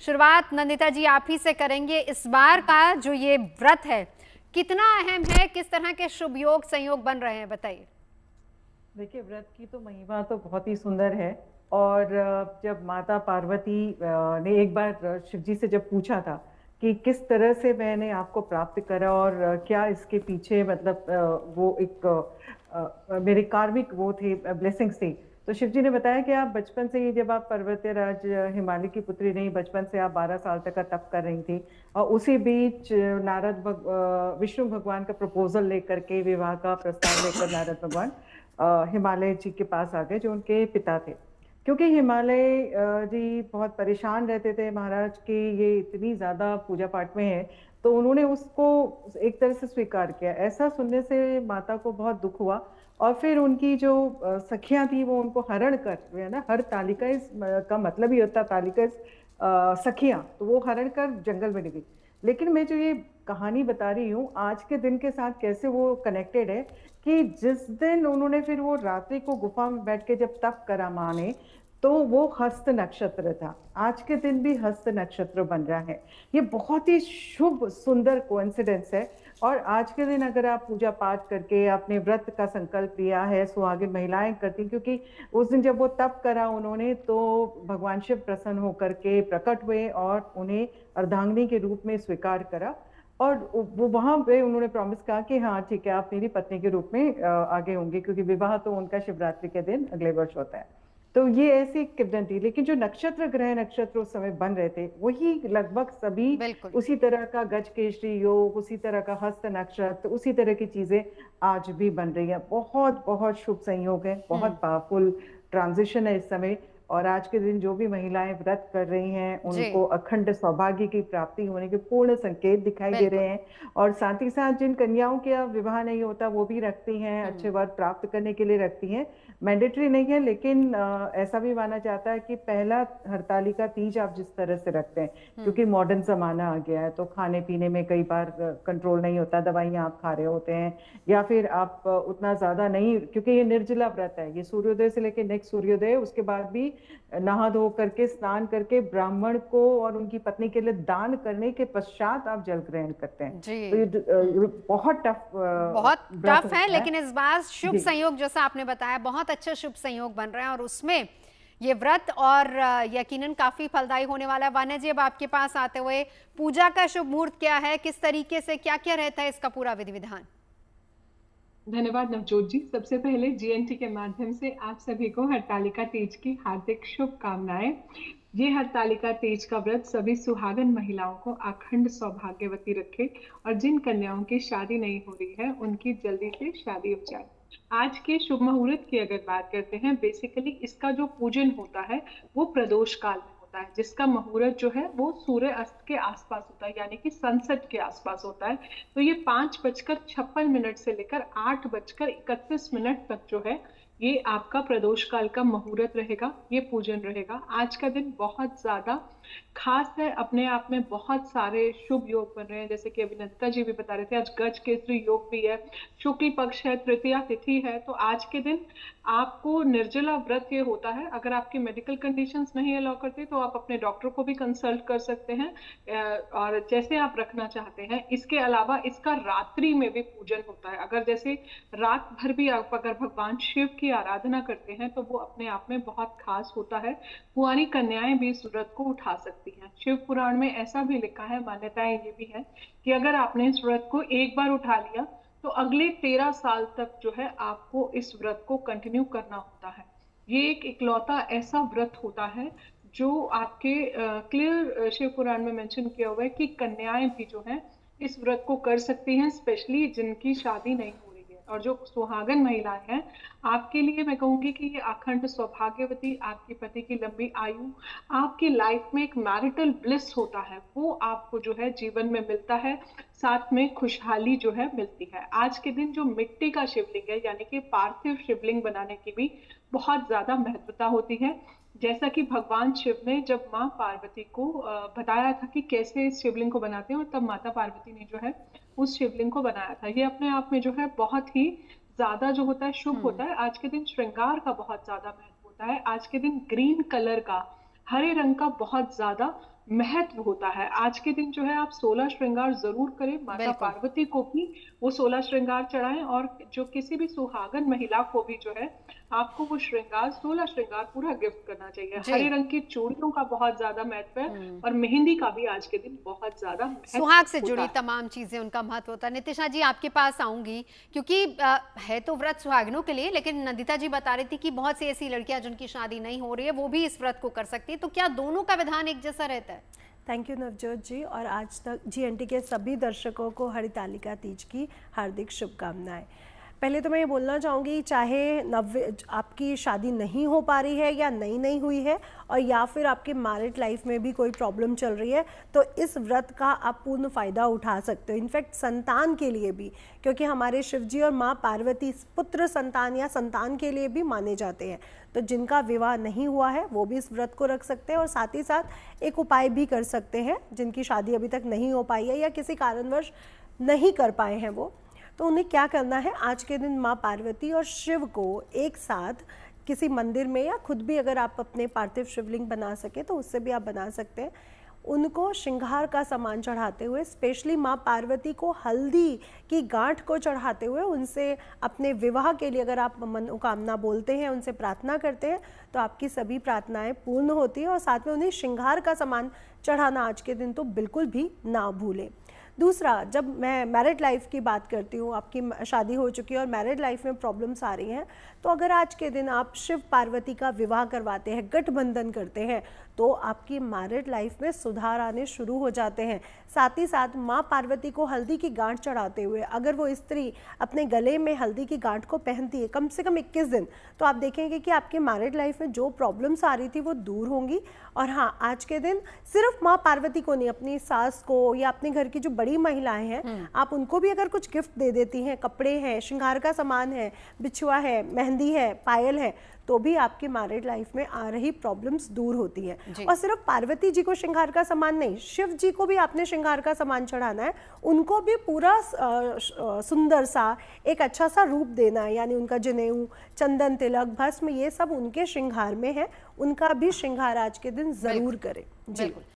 शुरुआत नंदिता जी आप ही से करेंगे। इस बार का जो ये व्रत है कितना अहम है, किस तरह के शुभ योग संयोग बन रहे हैं, बताइए। देखिए, व्रत की तो महिमा तो बहुत ही सुंदर है। और जब माता पार्वती ने एक बार शिव जी से जब पूछा था कि किस तरह से मैंने आपको प्राप्त करा और क्या इसके पीछे मतलब वो एक मेरे कार्मिक वो थे ब्लेसिंग्स थी। तो शिव जी ने बताया कि आप बचपन से ही, जब आप पर्वतीय राज हिमालय की पुत्री नहीं, बचपन से आप 12 साल तक का तप कर रही थी। और उसी बीच विष्णु भगवान का प्रपोजल लेकर के, विवाह का प्रस्ताव लेकर नारद भगवान हिमालय जी के पास आ गए, जो उनके पिता थे। क्योंकि हिमालय जी बहुत परेशान रहते थे महाराज कि ये इतनी ज्यादा पूजा पाठ में है। तो उन्होंने उसको एक तरह से स्वीकार किया। ऐसा सुनने से माता को बहुत दुख हुआ। और फिर उनकी जो सखियां थी वो उनको हरण कर, है ना, हर तालिका इस का मतलब ही होता तालिका इस सखियां, तो वो हरण कर जंगल में निकली। लेकिन मैं जो ये कहानी बता रही हूँ आज के दिन के साथ कैसे वो कनेक्टेड है, कि जिस दिन उन्होंने फिर वो रात्रि को गुफा में बैठ के जब तप करा माँ ने, तो वो हस्त नक्षत्र था। आज के दिन भी हस्त नक्षत्र बन रहा है। ये बहुत ही शुभ सुंदर कोइंसिडेंस है। और आज के दिन अगर आप पूजा पाठ करके आपने व्रत का संकल्प लिया है, सुहागिन महिलाएं करती, क्योंकि उस दिन जब वो तप करा उन्होंने, तो भगवान शिव प्रसन्न होकर के प्रकट हुए और उन्हें अर्धांगिनी के रूप में स्वीकार करा। और वो वहां पे उन्होंने प्रॉमिस कहा कि हाँ ठीक है, आप मेरी पत्नी के रूप में आगे होंगे, क्योंकि विवाह तो उनका शिवरात्रि के दिन अगले वर्ष होता है। तो ये ऐसी किरण थी। लेकिन जो नक्षत्र, ग्रह नक्षत्र उस समय बन रहे थे, वही लगभग सभी बिल्कुल। उसी तरह का गज केसरी योग, उसी तरह का हस्त नक्षत्र, उसी तरह की चीजें आज भी बन रही है। बहुत बहुत शुभ संयोग है, बहुत पावरफुल ट्रांजिशन है इस समय। और आज के दिन जो भी महिलाएं व्रत कर रही हैं जी उनको अखंड सौभाग्य की प्राप्ति होने के पूर्ण संकेत दिखाई दे रहे बिल्कुल। हैं। और साथ ही साथ जिन कन्याओं के विवाह नहीं होता वो भी रखती हैं, अच्छे वर प्राप्त करने के लिए रखती हैं। मैंडेटरी नहीं है, लेकिन ऐसा भी माना जाता है कि पहला हरतालिका तीज आप जिस तरह से रखते हैं, क्योंकि मॉडर्न जमाना आ गया है, तो खाने पीने में कई बार कंट्रोल नहीं होता, दवाइयां आप खा रहे होते हैं, या फिर आप उतना ज्यादा नहीं, क्योंकि ये निर्जला व्रत है, ये सूर्योदय से लेकर नेक्स्ट सूर्योदय, उसके बाद भी नहा धो करके स्नान करके ब्राह्मण को और उनकी पत्नी के लिए दान करने के पश्चात आप जल ग्रहण करते हैं। जी तो ये बहुत टफ बहुत व्रत टफ है, होता है। लेकिन इस बार शुभ जी संयोग जैसा आपने बताया बहुत अच्छे शुभ संयोग बन रहे हैं और उसमें ये व्रत और यकीनन काफी फलदायी होने वाला है। वान्या जी अब आपके पास आते हुए, पूजा का शुभ मुहूर्त क्या है, किस तरीके से क्या क्या रहता है इसका पूरा विधि विधान। धन्यवाद नवजोत जी। सबसे पहले जीएनटी के माध्यम से आप सभी को हरतालिका तीज की हार्दिक शुभकामनाएं। ये हरतालिका तीज का व्रत सभी सुहागन महिलाओं को अखंड सौभाग्यवती रखे और जिन कन्याओं की शादी नहीं हो रही है उनकी जल्दी से शादी हो जाए। आज के शुभ मुहूर्त की अगर बात करते हैं, बेसिकली इसका जो पूजन होता है वो प्रदोष काल में होता है, जिसका मुहूर्त जो है वो सूर्य अस्त के आसपास होता है, यानी कि सनसेट के आसपास होता है। तो ये 5:56 से लेकर 8:31 तक जो है ये आपका प्रदोष काल का मुहूर्त रहेगा, ये पूजन रहेगा। आज का दिन बहुत ज्यादा खास है, अपने आप में बहुत सारे शुभ योग बन रहे हैं, जैसे कि अभिनंदता जी भी बता रहे थे, आज गज केसरी योग भी है, शुक्ल पक्ष है, तृतीया तिथि है। तो आज के दिन आपको निर्जला व्रत ये होता है। अगर आपकी मेडिकल कंडीशंस नहीं अलाउ करते तो आप अपने डॉक्टर को भी कंसल्ट कर सकते हैं, और जैसे आप रखना चाहते हैं। इसके अलावा इसका रात्रि में भी पूजन होता है। अगर जैसे रात भर भी आप अगर भगवान शिव की आराधना करते हैं तो वो अपने आप में बहुत खास होता है। कुंवारी कन्याएं भी इस व्रत को उठा सकती हैं। शिव पुराण में ऐसा भी लिखा है, मान्यताएं ये भी है कि अगर आपने इस व्रत को एक बार उठा लिया तो अगले 13 साल तक जो है आपको इस व्रत को कंटिन्यू करना होता है। ये एक इकलौता ऐसा व्रत होता है जो आपके क्लियर शिव पुराण में मेंशन किया हुआ है कि कन्याएं भी जो है इस व्रत को कर सकती हैं, स्पेशली जिनकी शादी नहीं हो रही है। और जो सुहागन महिलाएं हैं, आपके लिए मैं कहूंगी कि ये अखंड सौभाग्यवती, आपके पति की लंबी आयु, आपकी लाइफ में एक मैरिटल ब्लिस होता है, वो आपको जो है जीवन में मिलता है, साथ में खुशहाली जो है मिलती है। आज के दिन जो मिट्टी का शिवलिंग है, यानी कि पार्थिव शिवलिंग बनाने की भी बहुत ज्यादा महत्वता होती है। जैसा कि भगवान शिव ने जब माँ पार्वती को बताया था कि कैसे इस शिवलिंग को बनाते हैं, और तब माता पार्वती ने जो है उस शिवलिंग को बनाया था। ये अपने आप में जो है बहुत ही ज्यादा जो होता है शुभ होता है। आज के दिन श्रृंगार का बहुत ज्यादा महत्व होता है। आज के दिन ग्रीन कलर का, हरे रंग का बहुत ज्यादा महत्व होता है। आज के दिन जो है आप 16 श्रृंगार जरूर करें, माता बिल्कुल। पार्वती को भी वो 16 श्रृंगार चढ़ाएं, और जो किसी भी सुहागन महिला को भी जो है आपको वो श्रृंगार 16 श्रृंगार पूरा गिफ्ट करना चाहिए। जी। हरे रंग की चूड़ियों का बहुत ज्यादा महत्व है, और मेहंदी का भी आज के दिन बहुत ज्यादा महत्व सुहाग से होता जुड़ी है। तमाम चीजें उनका महत्व होता है। नितिशा जी आपके पास आऊंगी, क्योंकि है तो व्रत सुहागनों के लिए, लेकिन नंदिता जी बता रही थी कि बहुत सी ऐसी लड़कियां जिनकी शादी नहीं हो रही है वो भी इस व्रत को कर सकती है, तो क्या दोनों का विधान एक जैसा रहता है? थैंक यू नवजोत जी, और आज तक GNT के सभी दर्शकों को हरितालिका तीज की हार्दिक शुभकामनाएं। पहले तो मैं ये बोलना चाहूँगी, चाहे आपकी शादी नहीं हो पा रही है या नई हुई है, और या फिर आपके मैरिड लाइफ में भी कोई प्रॉब्लम चल रही है, तो इस व्रत का आप पूर्ण फ़ायदा उठा सकते हो। इनफैक्ट संतान के लिए भी, क्योंकि हमारे शिव जी और माँ पार्वती पुत्र संतान या संतान के लिए भी माने जाते हैं। तो जिनका विवाह नहीं हुआ है वो भी इस व्रत को रख सकते हैं, और साथ ही साथ एक उपाय भी कर सकते हैं जिनकी शादी अभी तक नहीं हो पाई है या किसी कारणवश नहीं कर पाए हैं वो। तो उन्हें क्या करना है, आज के दिन माँ पार्वती और शिव को एक साथ किसी मंदिर में, या खुद भी अगर आप अपने पार्थिव शिवलिंग बना सके तो उससे भी आप बना सकते हैं, उनको श्रृंगार का सामान चढ़ाते हुए, स्पेशली माँ पार्वती को हल्दी की गांठ को चढ़ाते हुए उनसे अपने विवाह के लिए अगर आप मनोकामना बोलते हैं, उनसे प्रार्थना करते हैं, तो आपकी सभी प्रार्थनाएं पूर्ण होती हैं। और साथ में उन्हें श्रृंगार का सामान चढ़ाना आज के दिन तो बिल्कुल भी ना भूलें। दूसरा, जब मैं मैरिड लाइफ की बात करती हूँ, आपकी शादी हो चुकी है और मैरिड लाइफ में प्रॉब्लम्स आ रही हैं, तो अगर आज के दिन आप शिव पार्वती का विवाह करवाते हैं, गठबंधन करते हैं, तो आपकी मैरिड लाइफ में सुधार आने शुरू हो जाते हैं। साथ ही साथ माँ पार्वती को हल्दी की गांठ चढ़ाते हुए अगर वो स्त्री अपने गले में हल्दी की गांठ को पहनती है कम से कम 21 दिन, तो आप देखेंगे कि आपके मैरिड लाइफ में जो प्रॉब्लम्स आ रही थी वो दूर होंगी। और हाँ, आज के दिन सिर्फ माँ पार्वती को नहीं, अपनी सास को या अपने घर की जो बड़ी महिलाएं हैं, आप उनको भी अगर कुछ गिफ्ट दे देती हैं, कपड़े हैं, श्रृंगार का सामान है, बिछुआ है, मेहंदी है, पायल है, तो भी आपकी मैरिड लाइफ में आ रही प्रॉब्लम्स दूर होती है। और सिर्फ पार्वती जी को श्रृंगार का सामान नहीं, शिव जी को भी आपने श्रृंगार का सामान चढ़ाना है, उनको भी पूरा सुंदर सा एक अच्छा सा रूप देना है, यानी उनका जनेऊ, चंदन, तिलक, भस्म, ये सब उनके श्रृंगार में है, उनका भी श्रृंगार आज के दिन जरूर करें। जी।